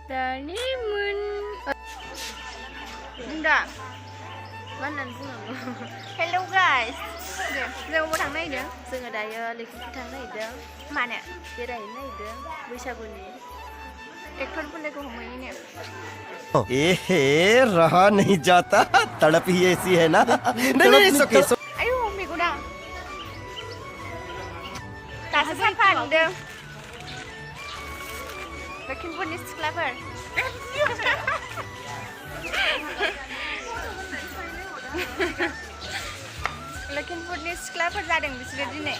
Danimun. Enggak. Mana pulang? Hello guys. जों बबाव थांनो नागिरदों? जोङो दायो लेखिफोर थांनो नागिरदों। मानो? बेरायहैनो नागिरदों बैसागुनि एक्टरफोर लोगो हमहैनो। रहा नहीं जाता तड़प ही ऐसी है ना नहीं नहीं सुके आयु मेगना दासो साफा नुदों लखिमपुरनि सिख्लाफोर लखिमपुरनि सिख्लाफोर जादों बिसोरो दिनै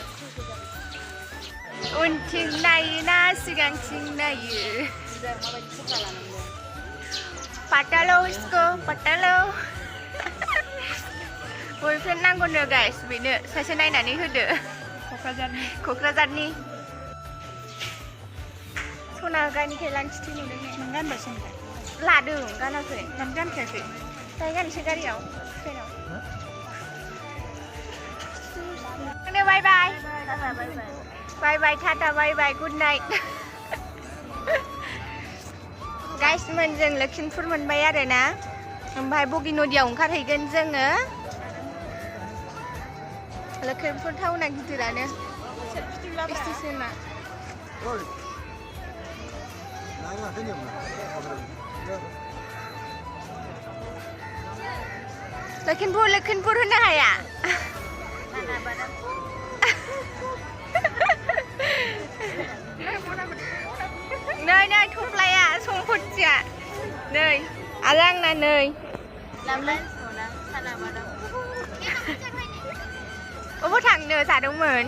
उनथिं नायो ना सिगांथिं नायो पाटालो इसको पाटालो बयफ्रेन्ड नांगौनो गाइस बेनो सासे नायनानै होदो क'क्राझारनि सना गानिखाय लांथिथि नुदों नों गानबासो लादों गानाखै नों गानखायाखै दायो गानसै गारियाव ट्रेनाव बाय बाय बाय बाय टाटा बाय बाय गुड नाइट गाइस जों लखिमपुर मोनबाय आरो ना ओमफ्राय बगिनदियाव ओंखारहैगोन जोङो लखिमपुर टाउना गिदिरानो स्टेशना लखिमपुर होनो हाया नै नै थफ्लाया सम्पथिया नै आरो आंना नै अबाव थांनो जादोंमोन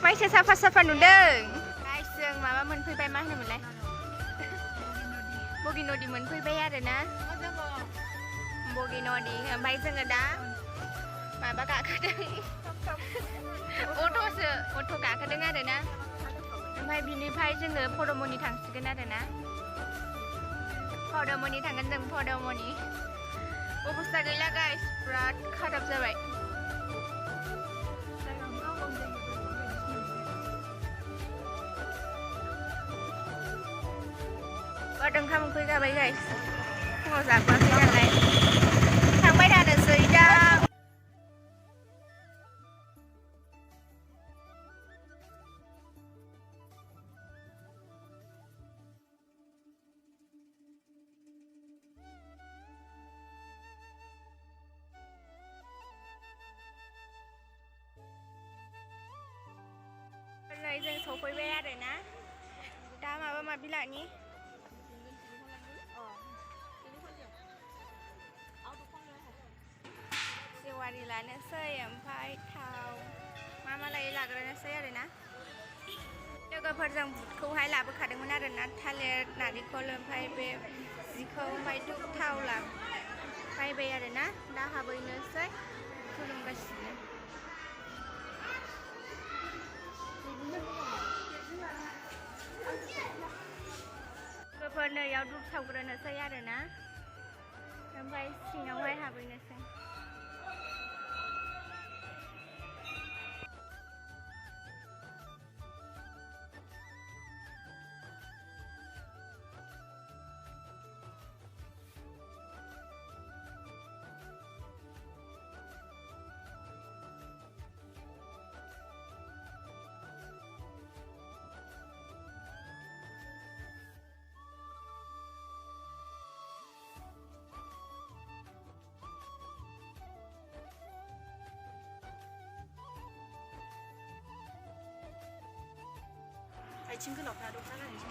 माइसे साफा साफा नुदों गाइस जों माबा मोनफैबाय मा होनोमोनलाय बगिनदि मोनफैबाय आरो ना बगिनदि ओमफ्राय जोङो दा माबा गाखोदों अट' गाखोदों आरो ना ओमफ्राय बिनिफ्राय जोङो पदमनि थांसिगोन आरो ना पदमनि थांगोन जों पदमनि अबस्था गैला गाइस बिराद खाराब जाबाय बाद ओंखाम ओंख्रि जाबाय गाइस फुङाव जाग्राखै नालाय थांबाय थानोसै दा जों सफैबाय आरो ना दा माबा माबि लानि जेवारि लानोसै ओमफ्राय थाव मा लायो लाग्रोनोसै आरो ना लोगोफोरजों बुटखौहाय लाबोखादोंमोन आरो ना थालिर नारेंखल ओमफ्राय बे जिखौ ओमफ्राय धुप थाव बायबाय आरो ना दा हाबहैनोसै खुलुमगासिनो लोगोफोर नैयाव धुप सावग्रोनोसै आरो ना ओमफ्राय सिङावहाय हाबहैनोसै आथिं गोलावफ्रा दख'ना गाननोसै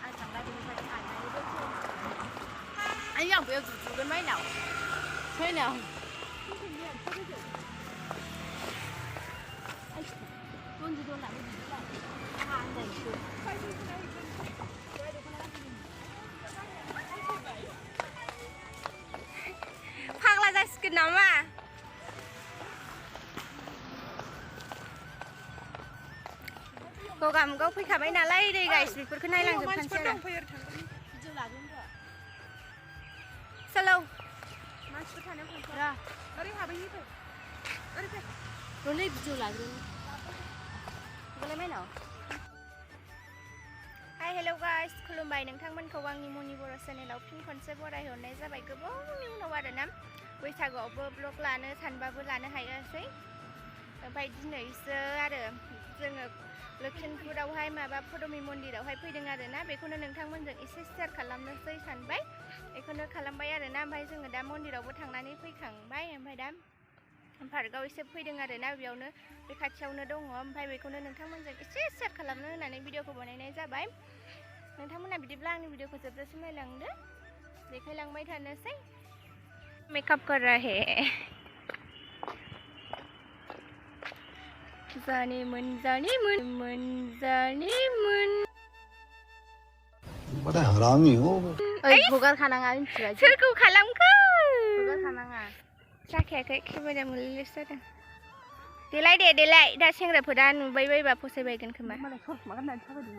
आं थांला बेनिफ्राय आरनायबो आइ आं बेयाव जुजुगोन माइनाव फाग्ला जासिगोन नामा गगामुगाव फैखाबाय नालाय दै गाइस बेफोरखौ नायलांजोबखानोसै आरो सोलौ मानसिफोर थानायाव थांथ'रा ओरै हाबैनि फै ओरै फै रलै भिडिअ लाग्रो boleh main no? Hi hello guys खुलुमबाय नोंथांमोनखौ आंनि मनि बर' चेनेलाव फिन खनसे बरायहरनाय जाबाय गोबावनि उनाव आरोना बैसागुआवबो ब्लग लानो सानबाबो लानो हायासै ओमफ्राय दिनैसो आरो जोङो लखिमपुरावहाय माबा फदमि मन्दिरावहाय फैदों आरोना बेखौनो नोंथांमोनजों एसे शेयार खालामनोसै सानबाय बेखौनो खालामबाय आरोना ओमफ्राय जोङो दा मन्दिरावबो थांनानै फैखांबाय ओमफ्राय दा पार्कआव एसे फैदों आरोना बेयावनो बे खाथियावनो दङ ओमफ्राय बेखौनो नोंथांमोनजों एसे शेयार खालामनो होननानै भिडिअखौ बानायनाय जाबाय नोंथांमोना बिदिब्ला आंनि भिडिअखौ जोबजासिम नायलांदो देखायलांबाय थानोसै मेकअप कर रहे जानिमोन बड़ा हरामी हो Bukan kananga miथिबाय सोरखौ खालामखो bukan kananga जाखायाखै केमेरा मुलिस जादों देलाय दा सेंग्राफोरा नुबाय बायबा फसायबायगोन खोमा malah sor makan dan sabar di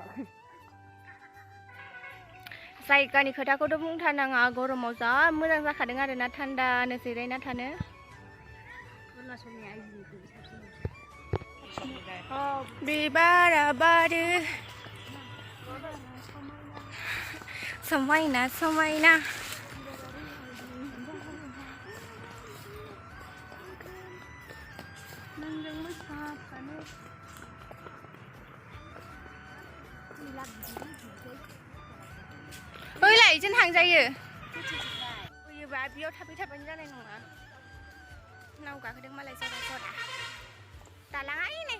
जायगानि खोथाखौथ' बुंथारनाङा गरमाव जा मोजां जाखादों आरोना थान्दानो जिरायना थानो बिबारा बारो समायना समायना ओइलाय जों थांजायो फैयोबा बेयाव थाबानो जानाय नङा नाव गाखोदों मालाय जरा दालाङा नै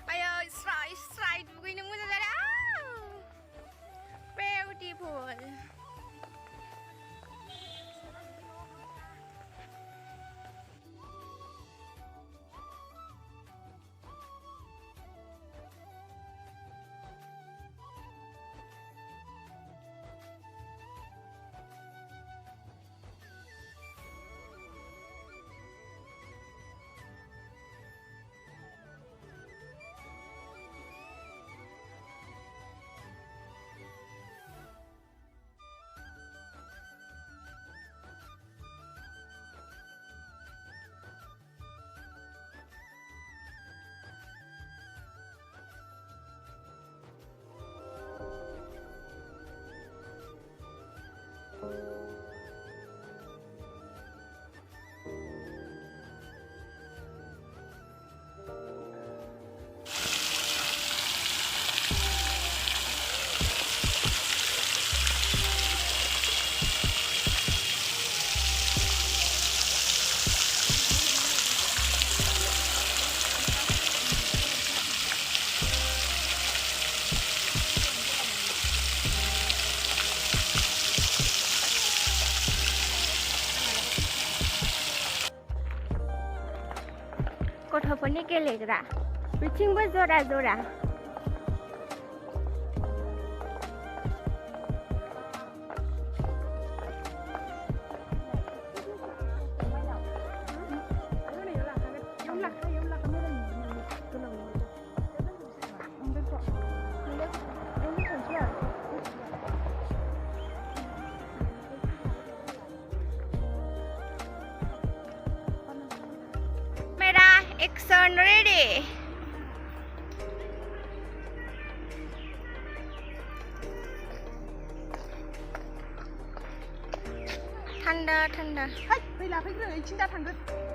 आयो स्राय दुगैनो मोजां जादों बिउटिफुल गथ'फोरनि गेलेग्रा बिथिंबो जरा Action ready थान्दा Hai, fैला फैग्रो इथिं दा थांगोन